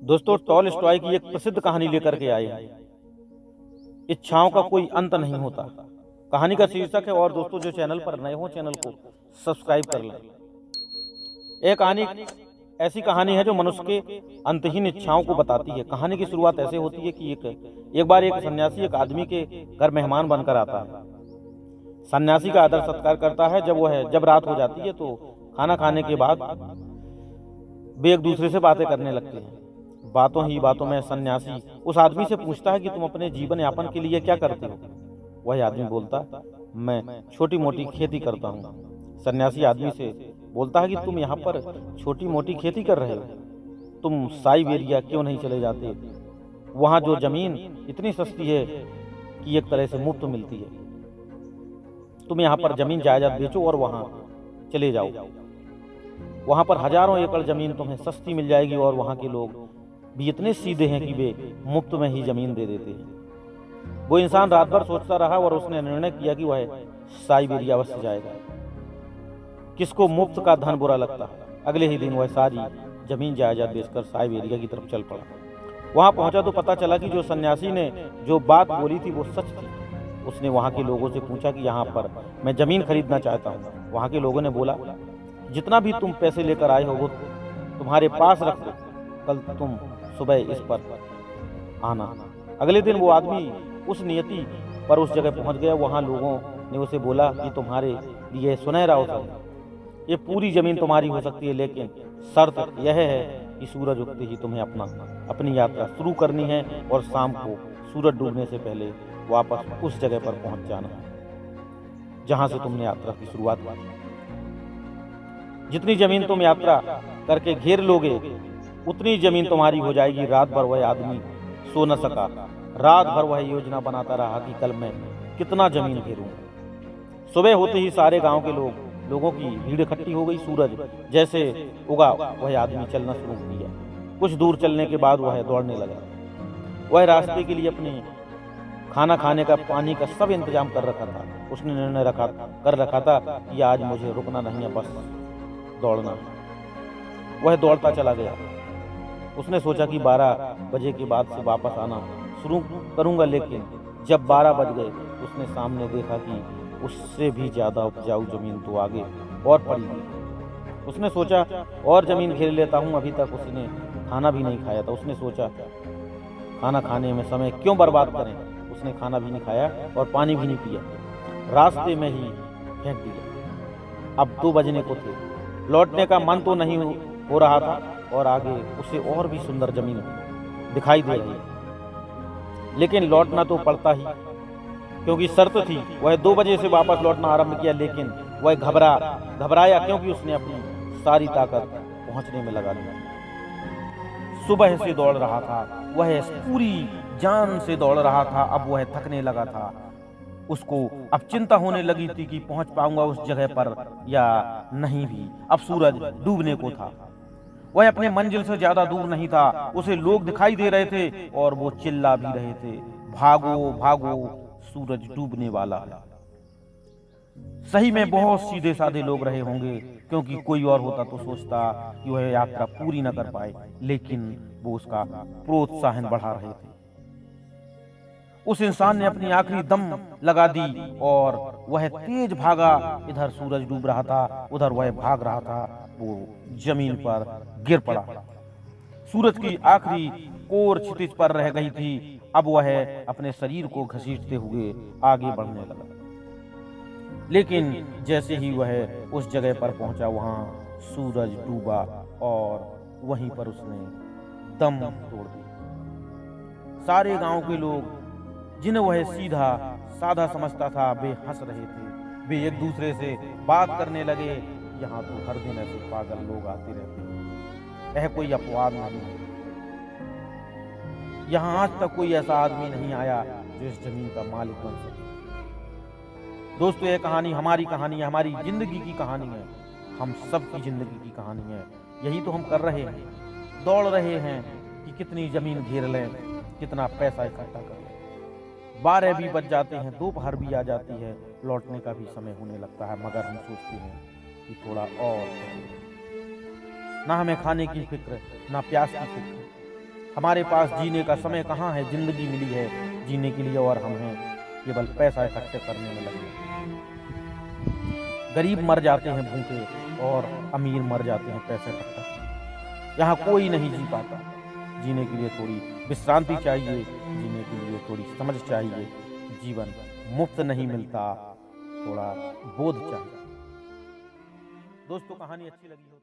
दोस्तों, टॉलस्टॉय की एक प्रसिद्ध कहानी लेकर के आए हैं। इच्छाओं का कोई अंत नहीं होता। कहानी का शीर्षक है, और दोस्तों जो चैनल पर नए हो चैनल को सब्सक्राइब कर लें। एक कहानी ऐसी कहानी है जो मनुष्य के अंतहीन इच्छाओं को बताती है। कहानी की शुरुआत ऐसे होती है कि एक बार एक सन्यासी एक आदमी के घर मेहमान बनकर आता है। सन्यासी का आदर सत्कार करता है। जब रात हो जाती है तो खाना खाने के बाद वे एक दूसरे से बातें करने लगते हैं। बातों ही बातों में सन्यासी उस आदमी से पूछता है कि तुम अपने जीवन यापन के लिए क्या करते हो। वह आदमी बोलता, मैं छोटी मोटी खेती करता हूँ। सन्यासी आदमी से बोलता है कि तुम यहाँ पर छोटी मोटी खेती कर रहे हो, तुम साइबेरिया क्यों नहीं चले जाते? वहाँ जो जमीन इतनी सस्ती है कि एक तरह से मुफ्त मिलती है। तुम यहाँ पर जमीन जायदाद बेचो और वहाँ चले जाओ। वहाँ पर हजारों एकड़ जमीन तुम्हें सस्ती मिल जाएगी, और वहाँ के लोग भी इतने सीधे हैं कि वे मुफ्त में ही जमीन दे देते हैं। वो इंसान रात भर सोचता रहा और उसने निर्णय किया कि वह साइबेरिया अवश्य जाएगा। किसको मुफ्त का धन बुरा लगता है। अगले ही दिन वह सारी जमीन जायदाद बेचकर साइबेरिया की तरफ चल पड़ा। वहां पहुंचा तो पता चला कि जो सन्यासी ने जो बात बोली थी वो सच थी। उसने वहां के लोगों से पूछा कि यहाँ पर मैं जमीन खरीदना चाहता हूँ। वहां के लोगों ने बोला, जितना भी तुम पैसे लेकर आए हो वो तुम्हारे पास रख दो, कल तुम सुबह इस पर आना। अगले दिन वो आदमी उस नियति पर उस जगह पहुंच गया। वहां लोगों ने उसे बोला कि तुम्हारे लिए सुनहरा अवसर है, ये पूरी जमीन तुम्हारी हो सकती है, लेकिन शर्त यह है कि सूरज उगते ही तुम्हें अपनी यात्रा शुरू करनी है, और शाम को सूरज डूबने से पहले वापस उस जगह पर पहुंच जाना है जहां से तुमने यात्रा की शुरुआत की। जितनी जमीन तुम यात्रा करके घेर लोगे उतनी जमीन तुम्हारी हो जाएगी। रात भर वह आदमी सो न सका। रात भर वह योजना बनाता रहा कि कल मैं कितना जमीन घेरूंगा। सुबह होते ही सारे गांव के लोगों की भीड़ इकट्ठी हो गई। सूरज जैसे उगा वह आदमी चलना शुरू किया। कुछ दूर चलने के बाद वह दौड़ने लगा। वह रास्ते के लिए अपने खाना खाने का, पानी का सब इंतजाम कर रखा था। उसने निर्णय कर रखा था कि आज मुझे रुकना नहीं है, बस दौड़ना। वह दौड़ता चला गया। उसने सोचा कि 12 बजे के बाद से वापस आना शुरू करूंगा, लेकिन जब 12 बज गए उसने सामने देखा कि उससे भी ज्यादा उपजाऊ जमीन तो आगे और पड़ी हुई। उसने सोचा और जमीन घेर लेता हूं। अभी तक उसने खाना भी नहीं खाया था। उसने सोचा खाना खाने में समय क्यों बर्बाद करें। उसने खाना भी नहीं खाया और पानी भी नहीं पिया, रास्ते में ही फेंक दिया। अब 2 बजने को थे। लौटने का मन तो नहीं हो रहा था, और आगे उसे और भी सुंदर जमीन दिखाई दे रही, लेकिन लौटना तो पड़ता ही, क्योंकि शर्त थी। वह 2 बजे से वापस लौटना आरंभ किया, लेकिन वह घबराया क्योंकि उसने अपनी सारी ताकत पहुंचने में लगा दी। सुबह से दौड़ रहा था, वह पूरी जान से दौड़ रहा था। अब वह थकने लगा था। उसको अब चिंता होने लगी थी कि पहुंच पाऊंगा उस जगह पर या नहीं भी। अब सूरज डूबने को था। वह अपने मंजिल से ज्यादा दूर नहीं था। उसे लोग दिखाई दे रहे थे और वो चिल्ला भी रहे थे, भागो भागो, सूरज डूबने वाला है। सही में बहुत सीधे साधे लोग रहे होंगे, क्योंकि कोई और होता तो सोचता कि वह यात्रा पूरी न कर पाए, लेकिन वो उसका प्रोत्साहन बढ़ा रहे थे। उस इंसान ने अपनी आखिरी दम लगा दी और वह तेज भागा। इधर सूरज डूब रहा था, उधर वह भाग रहा था। वो जमीन पर गिर पड़ा। सूरज की आखिरी कोर क्षितिज पर रह गई थी। अब वह अपने शरीर को घसीटते हुए आगे बढ़ने लगा, लेकिन जैसे ही वह उस जगह पर पहुंचा, वहां सूरज डूबा और वहीं पर उसने दम तोड़ दिया। सारे गांव के लोग, जिन्हें वह सीधा साधा समझता था, वे हंस रहे थे। वे एक दूसरे से बात करने लगे, यहाँ तो हर दिन ऐसे पागल लोग आते रहते हैं, यह कोई अपवाद नहीं है। यहाँ आज तक कोई ऐसा आदमी नहीं आया जो इस जमीन का मालिक बन सके। दोस्तों, यह कहानी हमारी कहानी है, हमारी जिंदगी की कहानी है, हम सबकी जिंदगी की कहानी है। यही तो हम कर रहे हैं, दौड़ रहे हैं कि कितनी जमीन घेर लें, कितना पैसा इकट्ठा कर लें। 12 भी बज जाते हैं, दोपहर भी आ जाती है, लौटने का भी समय होने लगता है, मगर हम सोचते हैं कि थोड़ा और। ना हमें खाने की फिक्र, ना प्यास की फिक्र, हमारे पास जीने का समय कहाँ है, जिंदगी मिली है जीने के लिए और हम हैं केवल पैसा इकट्ठे करने में लगे। गरीब मर जाते हैं भूखे और अमीर मर जाते हैं पैसे इकट्ठा करके। यहाँ कोई नहीं जी पाता। जीने के लिए थोड़ी विश्रांति चाहिए, जीने के लिए थोड़ी समझ चाहिए। जीवन मुफ्त नहीं मिलता, थोड़ा बोध चाहिए। दोस्तों, कहानी अच्छी लगी हो